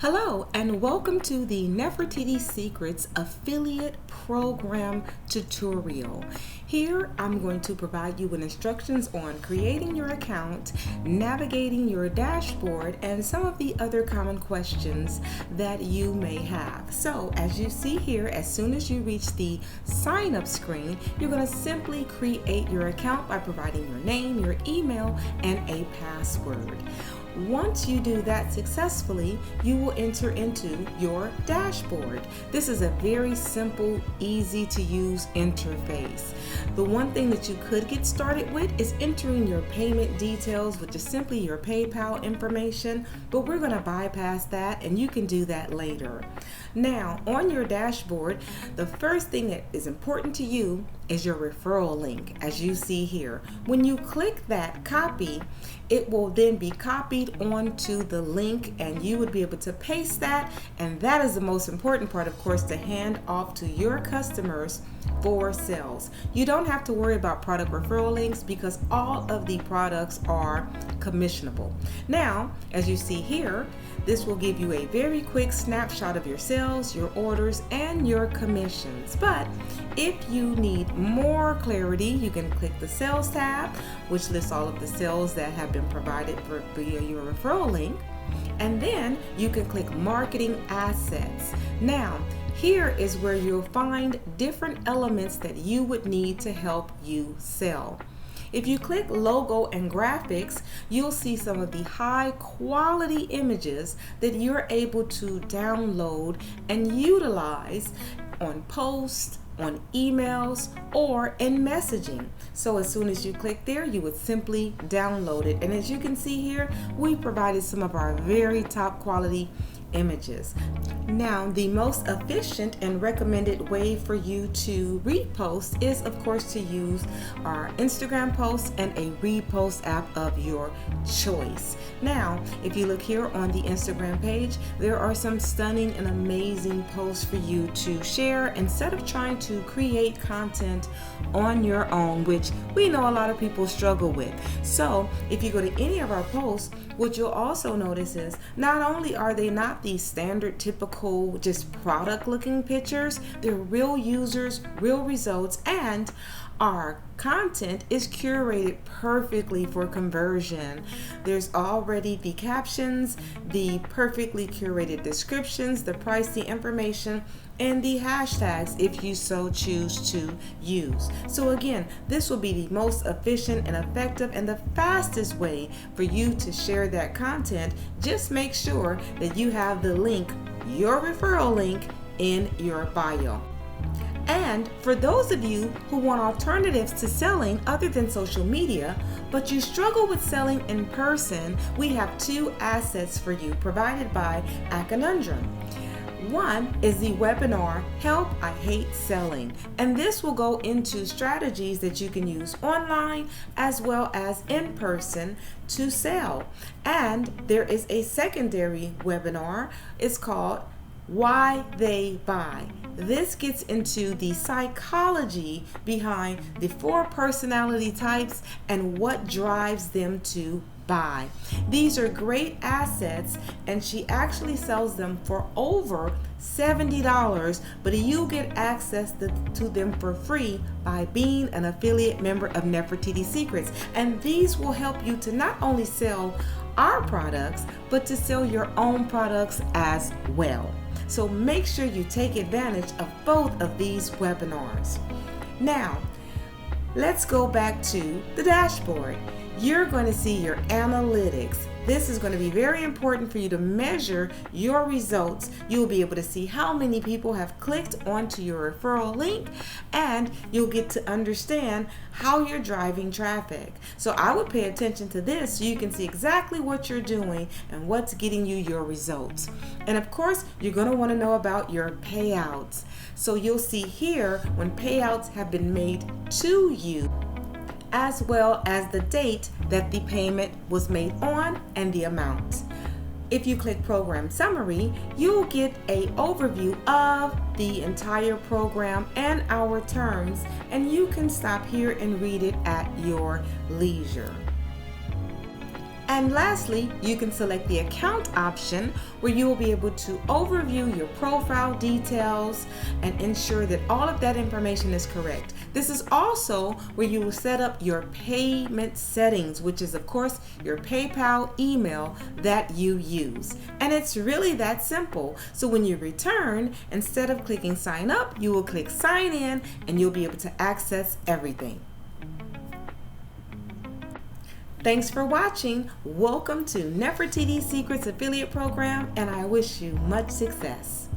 Hello and welcome to the Nefertiti Secrets Affiliate Program tutorial. Here I'm going to provide you with instructions on creating your account, navigating your dashboard, and some of the other common questions that you may have. So as you see here, as soon as you reach the sign up screen, you're going to simply create your account by providing your name, your email, and a password. Once you do that successfully, you will enter into your dashboard. This is a very simple, easy to use interface. The one thing that you could get started with is entering your payment details, which is simply your PayPal information, but we're going to bypass that and you can do that later. Now, on your dashboard, the first thing that is important to you is your referral link, as you see here. When you click that copy, it will then be copied onto the link and you would be able to paste that, and that is the most important part, of course, to hand off to your customers for sales. You don't have to worry about product referral links because all of the products are commissionable. Now, as you see here, this will give you a very quick snapshot of your sales, your orders, and your commissions. But if you need more clarity, you can click the sales tab, which lists all of the sales that have been provided via your referral link. And then you can click marketing assets. Now, here is where you'll find different elements that you would need to help you sell. If you click logo and graphics, you'll see some of the high quality images that you're able to download and utilize on posts, on emails, or in messaging. So as soon as you click there, you would simply download it. And as you can see here, we provided some of our very top quality images. Now, the most efficient and recommended way for you to repost is, of course, to use our Instagram posts and a repost app of your choice. Now, if you look here on the Instagram page, there are some stunning and amazing posts for you to share instead of trying to create content on your own, which we know a lot of people struggle with. So if you go to any of our posts, what you'll also notice is not only are they not the standard typical just product looking pictures, they're real users, real results, and our content is curated perfectly for conversion. There's already the captions, the perfectly curated descriptions, the price, the information, and the hashtags if you so choose to use. So again, this will be the most efficient and effective and the fastest way for you to share that content. Just make sure that you have the link, your referral link, in your bio. And for those of you who want alternatives to selling other than social media, but you struggle with selling in person, we have two assets for you provided by A Conundrum. One is the webinar, Help I Hate Selling, and this will go into strategies that you can use online as well as in person to sell. And there is a secondary webinar. It's called Why They Buy. This gets into the psychology behind the 4 personality types and what drives them to buy. These are great assets, and she actually sells them for over $70, but you get access to them for free by being an affiliate member of Nefertiti Secrets. And these will help you to not only sell our products, but to sell your own products as well. So make sure you take advantage of both of these webinars. Now, let's go back to the dashboard. You're going to see your analytics. This is going to be very important for you to measure your results. You'll be able to see how many people have clicked onto your referral link, and you'll get to understand how you're driving traffic. So I would pay attention to this so you can see exactly what you're doing and what's getting you your results. And of course, you're going to want to know about your payouts. So you'll see here when payouts have been made to you, as well as the date that the payment was made on and the amount. If you click Program Summary, you'll get an overview of the entire program and our terms, and you can stop here and read it at your leisure. And lastly, you can select the account option where you will be able to overview your profile details and ensure that all of that information is correct. This is also where you will set up your payment settings, which is of course your PayPal email that you use. And it's really that simple. So when you return, instead of clicking sign up, you will click sign in and you'll be able to access everything. Thanks for watching. Welcome to Nefertiti Secrets Affiliate Program, and I wish you much success.